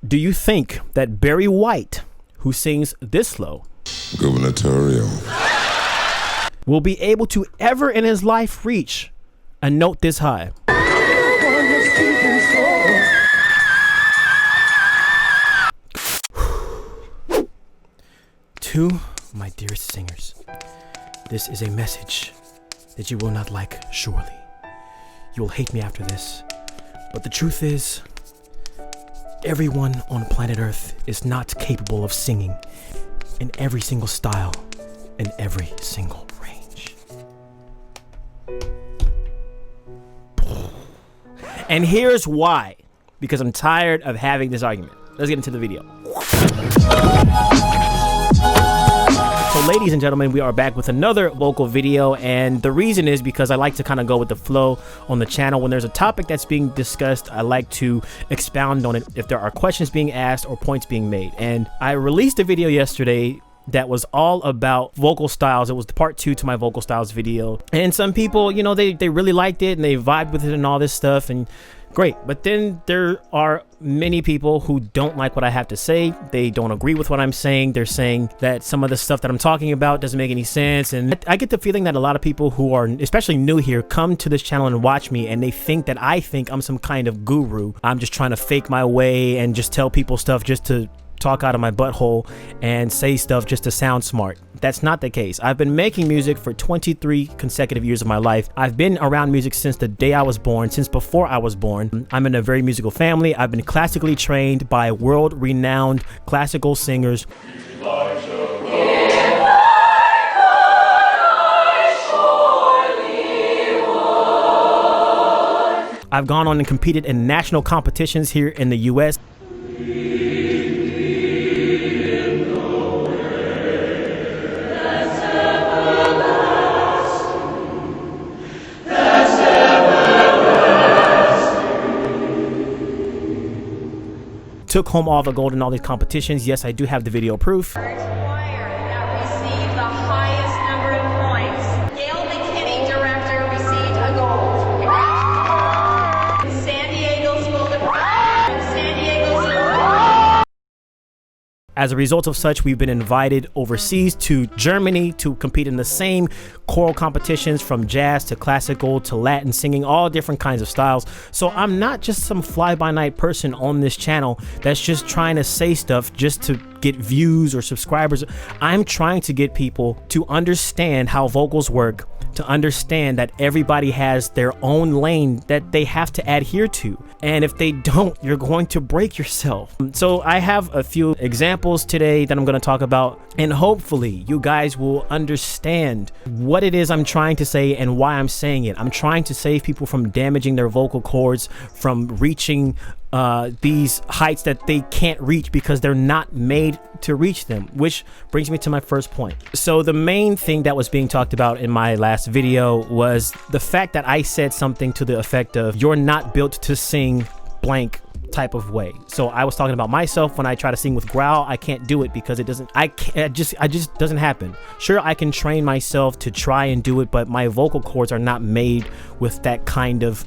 Do you think that Barry White, who sings this low, gubernatorial, will be able to ever in his life reach a note this high? To my dearest singers, this is a message that you will not like, surely. You will hate me after this, but the truth is, everyone on planet Earth is not capable of singing in every single style, in every single range. And here's why. Because I'm tired of having this argument. Let's get into the video. So ladies and gentlemen, we are back with another vocal video, and the reason is because I like to kind of go with the flow on the channel. When there's a topic that's being discussed, I like to expound on it if there are questions being asked or points being made. And I released a video yesterday that was all about vocal styles. It was the part 2 to my vocal styles video, and some people, you know, they really liked it and they vibed with it and all this stuff, and great. But then there are many people who don't like what I have to say. They don't agree with what I'm saying. They're saying that some of the stuff that I'm talking about doesn't make any sense. And I get the feeling that a lot of people who are especially new here come to this channel and watch me, and they think that I think I'm some kind of guru. I'm just trying to fake my way and just tell people stuff just to talk out of my butthole and say stuff just to sound smart. That's not the case. I've been making music for 23 consecutive years of my life. I've been around music since the day I was born, since before I was born. I'm in a very musical family. I've been classically trained by world-renowned classical singers. I've gone on and competed in national competitions here in the US. Took home all the gold in all these competitions. Yes, I do have the video proof. As a result of such, we've been invited overseas to Germany to compete in the same choral competitions, from jazz to classical to Latin singing, all different kinds of styles. So I'm not just some fly-by-night person on this channel that's just trying to say stuff just to get views or subscribers. I'm trying to get people to understand how vocals work, to understand that everybody has their own lane that they have to adhere to. And if they don't, you're going to break yourself. So I have a few examples today that I'm going to talk about, and hopefully you guys will understand what it is I'm trying to say and why I'm saying it. I'm trying to save people from damaging their vocal cords, from reaching these heights that they can't reach because they're not made to reach them, which brings me to my first point. So the main thing that was being talked about in my last video was the fact that I said something to the effect of, you're not built to sing blank type of way. So I was talking about myself. When I try to sing with growl, I can't do it because it doesn't, I just doesn't happen. Sure, I can train myself to try and do it, but my vocal cords are not made with that kind of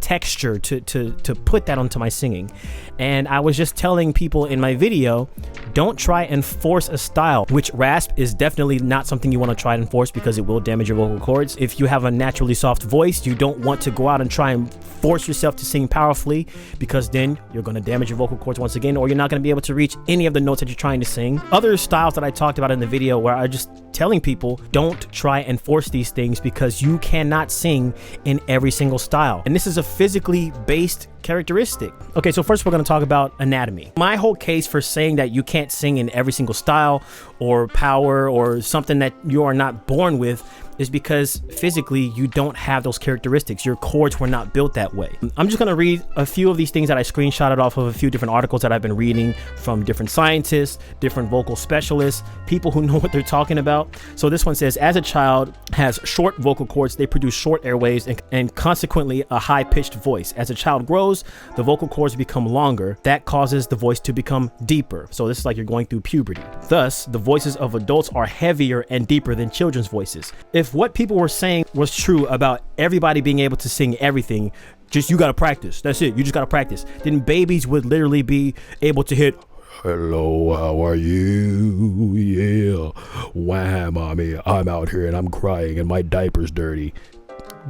texture to put that onto my singing. And I was just telling people in my video, don't try and force a style, which rasp is definitely not something you want to try and force because it will damage your vocal cords. If you have a naturally soft voice, you don't want to go out and try and force yourself to sing powerfully, because then you're going to damage your vocal cords once again, or you're not going to be able to reach any of the notes that you're trying to sing. Other styles that I talked about in the video where I just telling people, don't try and force these things because you cannot sing in every single style. And this is a physically based characteristic. Okay, so first we're going to talk about anatomy. My whole case for saying that you can't sing in every single style or power or something that you are not born with is because physically you don't have those characteristics. Your cords were not built that way. I'm just going to read a few of these things that I screenshotted off of a few different articles that I've been reading from different scientists, different vocal specialists, people who know what they're talking about. So this one says, as a child has short vocal cords, they produce short airways and consequently a high-pitched voice. As a child grows, the vocal cords become longer. That causes the voice to become deeper. So this is like you're going through puberty. Thus, the voices of adults are heavier and deeper than children's voices. If If what people were saying was true about everybody being able to sing everything, just you gotta practice, that's it, you just gotta practice, then babies would literally be able to hit, hello, how are you? Yeah, why, mommy, I'm out here and I'm crying and my diaper's dirty.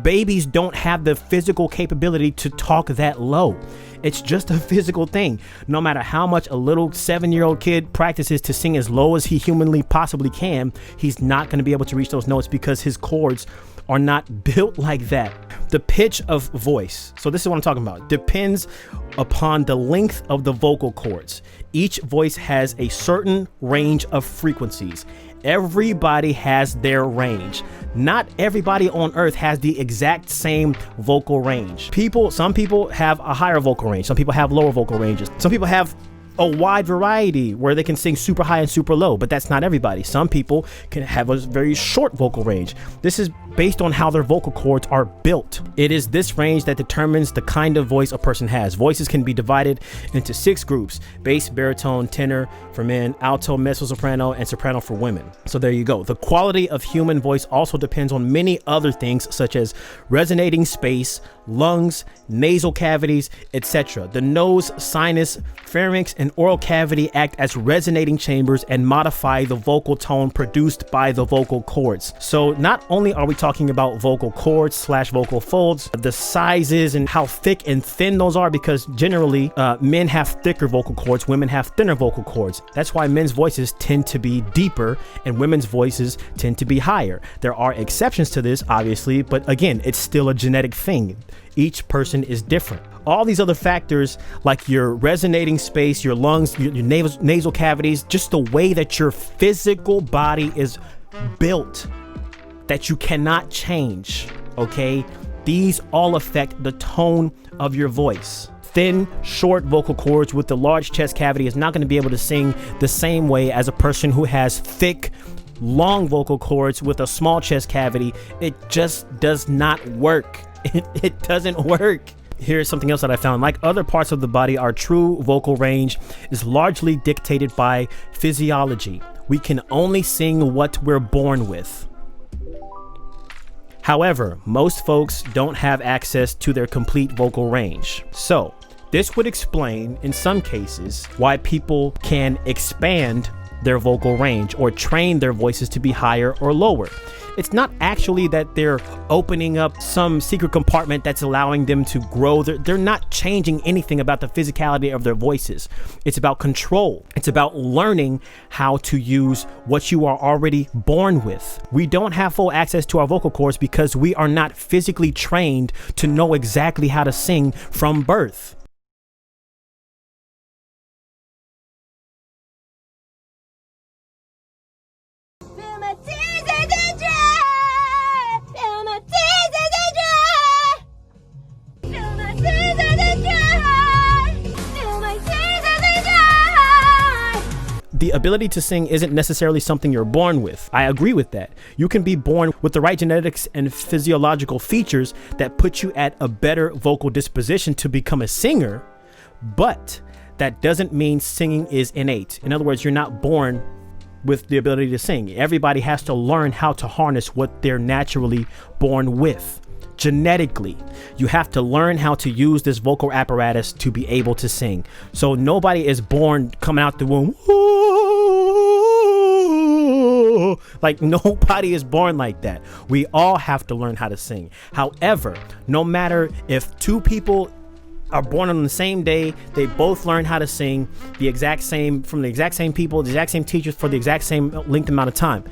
Babies don't have the physical capability to talk that low. It's just a physical thing. No matter how much a little 7-year-old kid practices to sing as low as he humanly possibly can, he's not going to be able to reach those notes because his cords are not built like that. The pitch of voice, so this is what I'm talking about, depends upon the length of the vocal cords. Each voice has a certain range of frequencies. Everybody has their range. Not everybody on earth has the exact same vocal range. Some people have a higher vocal range. Some people have lower vocal ranges. Some people have a wide variety where they can sing super high and super low, but that's not everybody. Some people can have a very short vocal range. This is based on how their vocal cords are built. It is this range that determines the kind of voice a person has. Voices can be divided into 6 groups: bass, baritone, tenor for men, alto, mezzo-soprano, and soprano for women. So there you go. The quality of human voice also depends on many other things such as resonating space, lungs, nasal cavities, etc. The nose, sinus, pharynx, and oral cavity act as resonating chambers and modify the vocal tone produced by the vocal cords. So not only are we talking about vocal cords / vocal folds, the sizes and how thick and thin those are, because generally men have thicker vocal cords, women have thinner vocal cords. That's why men's voices tend to be deeper and women's voices tend to be higher. There are exceptions to this, obviously, but again, it's still a genetic thing. Each person is different. All these other factors, like your resonating space, your lungs, your nasal cavities, just the way that your physical body is built, that you cannot change, okay? These all affect the tone of your voice. Thin, short vocal cords with the large chest cavity is not going to be able to sing the same way as a person who has thick, long vocal cords with a small chest cavity. It just does not work. It doesn't work. Here's something else that I found. Like other parts of the body, our true vocal range is largely dictated by physiology. We can only sing what we're born with. However, most folks don't have access to their complete vocal range. So this would explain, in some cases, why people can expand their vocal range or train their voices to be higher or lower. It's not actually that they're opening up some secret compartment that's allowing them to grow. They're not changing anything about the physicality of their voices. It's about control. It's about learning how to use what you are already born with. We don't have full access to our vocal cords because we are not physically trained to know exactly how to sing from birth. The ability to sing isn't necessarily something you're born with. I agree with that. You can be born with the right genetics and physiological features that put you at a better vocal disposition to become a singer, but that doesn't mean singing is innate. In other words, you're not born with the ability to sing. Everybody has to learn how to harness what they're naturally born with. Genetically, you have to learn how to use this vocal apparatus to be able to sing. So nobody is born coming out the womb, like nobody is born like that. We all have to learn how to sing. However, no matter if 2 people are born on the same day, they both learn how to sing the exact same, from the exact same people, the exact same teachers for the exact same length amount of time.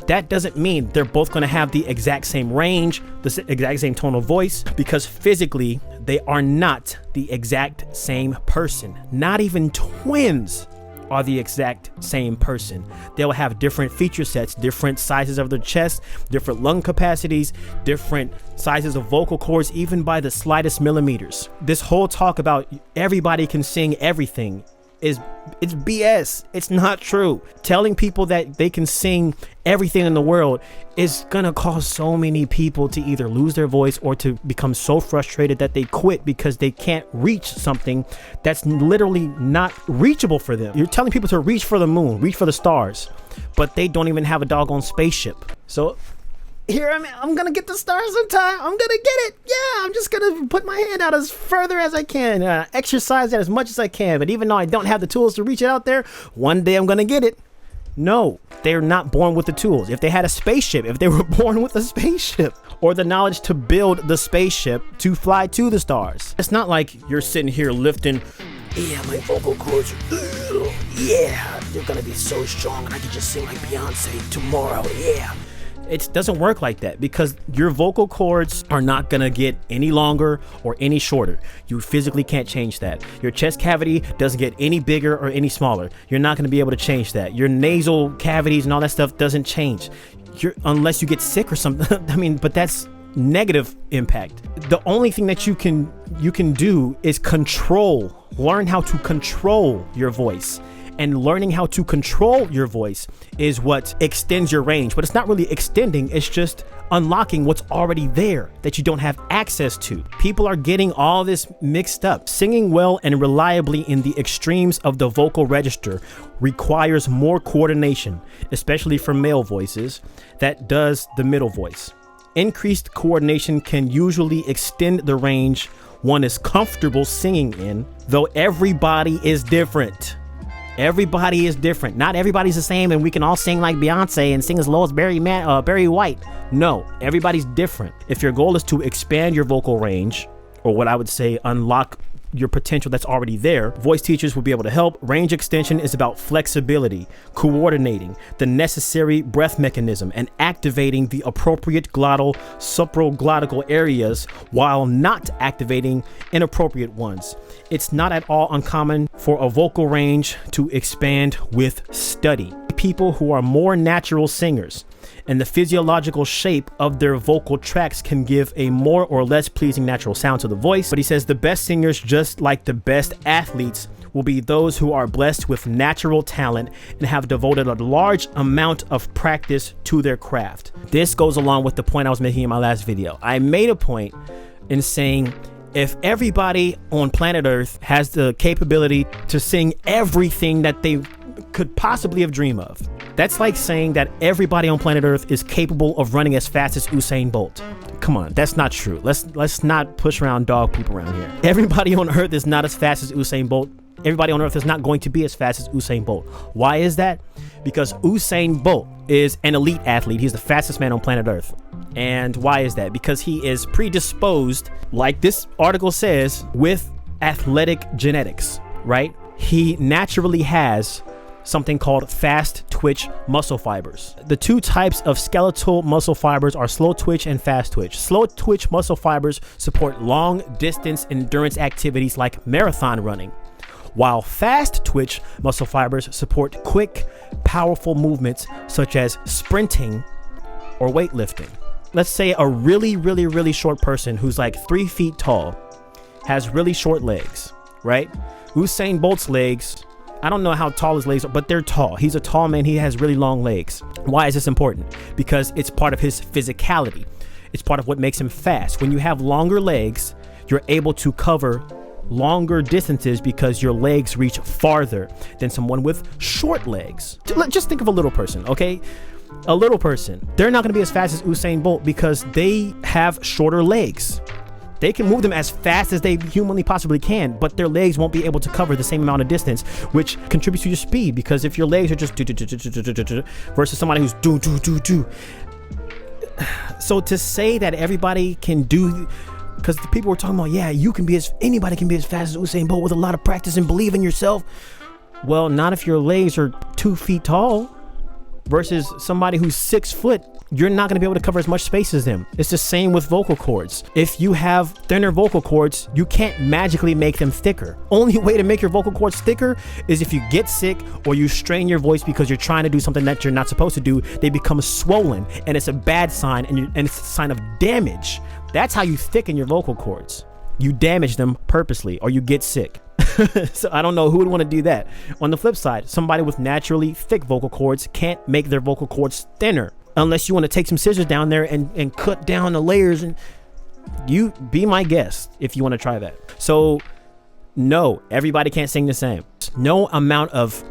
That doesn't mean they're both going to have the exact same range, the exact same tone of voice, because physically they are not the exact same person. Not even twins are the exact same person. They'll have different feature sets, different sizes of their chest, different lung capacities, different sizes of vocal cords, even by the slightest millimeters. This whole talk about everybody can sing everything it's BS. It's not true. Telling people that they can sing everything in the world is gonna cause so many people to either lose their voice or to become so frustrated that they quit because they can't reach something that's literally not reachable for them. You're telling people to reach for the moon, reach for the stars, but they don't even have a doggone spaceship. So Here I'm gonna get the stars sometime. I'm gonna get it. Yeah, I'm just gonna put my hand out as further as I can, exercise that as much as I can. But even though I don't have the tools to reach it out there, one day I'm gonna get it. No, they're not born with the tools. If they had a spaceship, if they were born with a spaceship or the knowledge to build the spaceship to fly to the stars, it's not like you're sitting here lifting. Yeah, my vocal cords, yeah, they're gonna be so strong and I can just sing like Beyonce tomorrow, yeah. It doesn't work like that because your vocal cords are not gonna get any longer or any shorter. You physically can't change that. Your chest cavity doesn't get any bigger or any smaller. You're not gonna be able to change that. Your nasal cavities and all that stuff doesn't change. Unless you get sick or something. I mean, but that's negative impact. The only thing that you can do is learn how to control your voice. And learning how to control your voice is what extends your range. But it's not really extending, it's just unlocking what's already there that you don't have access to. People are getting all this mixed up. Singing well and reliably in the extremes of the vocal register requires more coordination, especially for male voices, that does the middle voice. Increased coordination can usually extend the range one is comfortable singing in, though everybody is different. Everybody is different. Not everybody's the same and we can all sing like Beyonce and sing as low as Barry White. No, everybody's different. If your goal is to expand your vocal range, or what I would say unlock your potential that's already there, voice teachers will be able to help. Range extension is about flexibility, coordinating the necessary breath mechanism, and activating the appropriate glottal, supraglottal areas while not activating inappropriate ones. It's not at all uncommon for a vocal range to expand with study. People who are more natural singers and the physiological shape of their vocal tracts can give a more or less pleasing natural sound to the voice. But he says the best singers, just like the best athletes, will be those who are blessed with natural talent and have devoted a large amount of practice to their craft. This goes along with the point I was making in my last video. I made a point in saying if everybody on planet Earth has the capability to sing everything that they could possibly have dreamed of, that's like saying that everybody on planet Earth is capable of running as fast as Usain Bolt. Come on, that's not true. Let's not push around dog poop around here. Everybody on Earth is not as fast as Usain Bolt. Everybody on Earth is not going to be as fast as Usain Bolt. Why is that? Because Usain Bolt is an elite athlete. He's the fastest man on planet Earth. And why is that? Because he is predisposed, like this article says, with athletic genetics, right? He naturally has something called fast twitch muscle fibers. The two types of skeletal muscle fibers are slow twitch and fast twitch. Slow twitch muscle fibers support long distance endurance activities like marathon running, while fast twitch muscle fibers support quick, powerful movements such as sprinting or weightlifting. Let's say a really short person who's like 3 feet tall has really short legs, right? Usain Bolt's legs, I don't know how tall his legs are, but they're tall. He's a tall man. He has really long legs. Why is this important? Because it's part of his physicality. It's part of what makes him fast. When you have longer legs, you're able to cover longer distances because your legs reach farther than someone with short legs. Just think of a little person, okay? A little person, they're not going to be as fast as Usain Bolt because they have shorter legs. They can move them as fast as they humanly possibly can, but their legs won't be able to cover the same amount of distance, which contributes to your speed, because if your legs are just versus somebody who's do. So to say that everybody can do, because the people were talking about, yeah, anybody can be as fast as Usain Bolt with a lot of practice and believe in yourself. Well, not if your legs are 2 feet tall versus somebody who's 6 foot. You're not going to be able to cover as much space as them. It's the same with vocal cords. If you have thinner vocal cords, you can't magically make them thicker. Only way to make your vocal cords thicker is if you get sick or you strain your voice because you're trying to do something that you're not supposed to do. They become swollen, and it's a bad sign, and it's a sign of damage. That's how you thicken your vocal cords. You damage them purposely, or you get sick. So I don't know who would want to do that. On the flip side, somebody with naturally thick vocal cords can't make their vocal cords thinner. Unless you want to take some scissors down there and cut down the layers, and you be my guest if you want to try that. So no, everybody can't sing the same. No amount of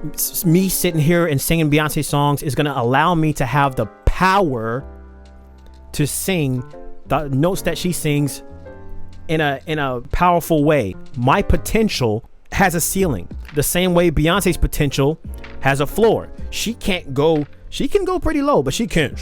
me sitting here and singing Beyonce songs is going to allow me to have the power to sing the notes that she sings in a powerful way. My potential has a ceiling, the same way Beyonce's potential has a floor. She can go pretty low, but she can't.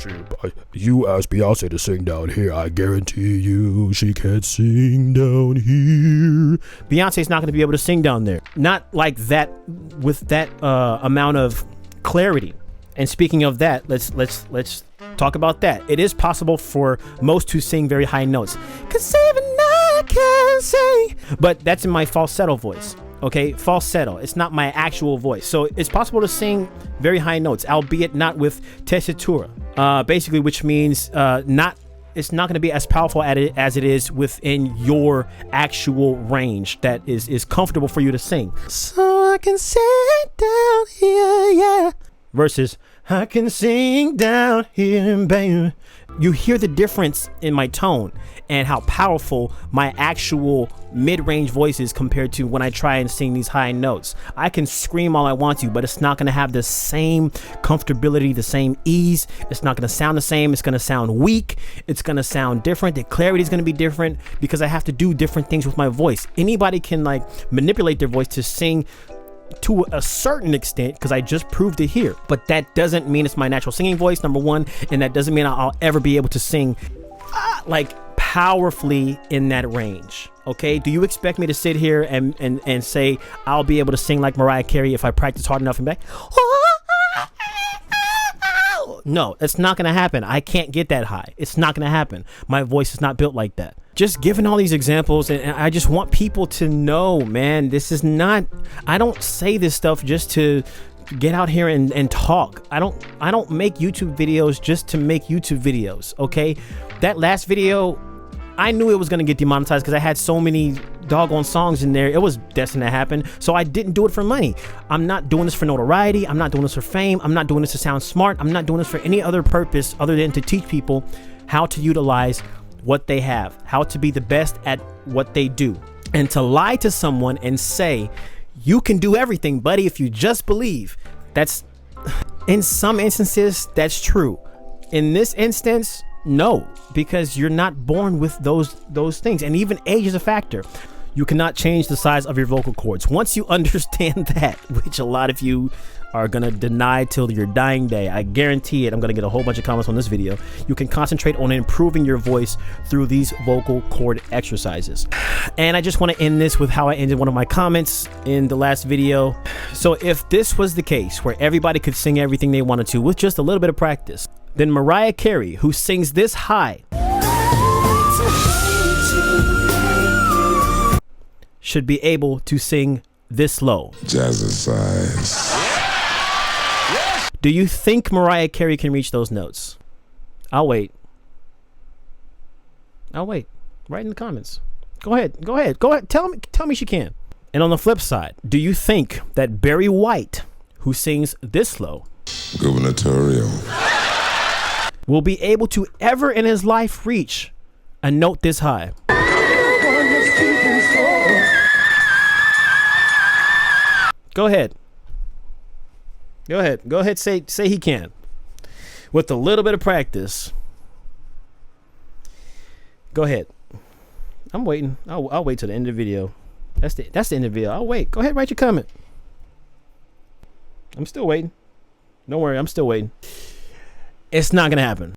You ask Beyonce to sing down here, I guarantee you she can't sing down here. Beyonce's not going to be able to sing down there. Not like that, with that amount of clarity. And speaking of that, let's talk about that. It is possible for most to sing very high notes. 'Cause even I can sing. But that's in my falsetto voice. Okay, falsetto. It's not my actual voice. So it's possible to sing very high notes, albeit not with tessitura. Basically, which means it's not going to be as powerful as it is within your actual range that is comfortable for you to sing. So I can sing down here, yeah. Versus I can sing down here, baby. You hear the difference in my tone and how powerful my actual mid-range voice is compared to when I try and sing these high notes. I can scream all I want to, but it's not going to have the same comfortability, the same ease. It's not going to sound the same. It's going to sound weak. It's going to sound different. The clarity is going to be different because I have to do different things with my voice. Anybody can like manipulate their voice to sing to a certain extent, because I just proved it here, but that doesn't mean it's my natural singing voice, number one, and that doesn't mean I'll ever be able to sing like powerfully in that range. Okay, do you expect me to sit here and say I'll be able to sing like Mariah Carey if I practice hard enough and back? No, it's not gonna happen. I can't get that high. It's not gonna happen. My voice is not built like that. Just giving all these examples, and I just want people to know, man, this is not, I don't say this stuff just to get out here and talk. I don't make YouTube videos just to make YouTube videos, okay? That last video, I knew it was gonna get demonetized because I had so many doggone songs in there. It was destined to happen, so I didn't do it for money. I'm not doing this for notoriety. I'm not doing this for fame. I'm not doing this to sound smart. I'm not doing this for any other purpose other than to teach people how to utilize what they have, how to be the best at what they do. And to lie to someone and say, you can do everything, buddy, if you just believe. That's, in some instances, that's true. In this instance, no, because you're not born with those things. And even age is a factor. You cannot change the size of your vocal cords. Once you understand that, which a lot of you are gonna deny till your dying day, I guarantee it, I'm gonna get a whole bunch of comments on this video, you can concentrate on improving your voice through these vocal cord exercises. And I just want to end this with how I ended one of my comments in the last video. So if this was the case where everybody could sing everything they wanted to with just a little bit of practice, then Mariah Carey, who sings this high, should be able to sing this low. Jazzercise. Do you think Mariah Carey can reach those notes? I'll wait. Write in the comments. Go ahead. Tell me she can. And on the flip side, do you think that Barry White, who sings this low, Gubernatorial, will be able to ever in his life reach a note this high? Go ahead. Say he can. With a little bit of practice. Go ahead. I'm waiting. I'll wait till the end of the video. That's the end of the video. I'll wait. Go ahead, write your comment. I'm still waiting. Don't worry, I'm still waiting. It's not gonna happen.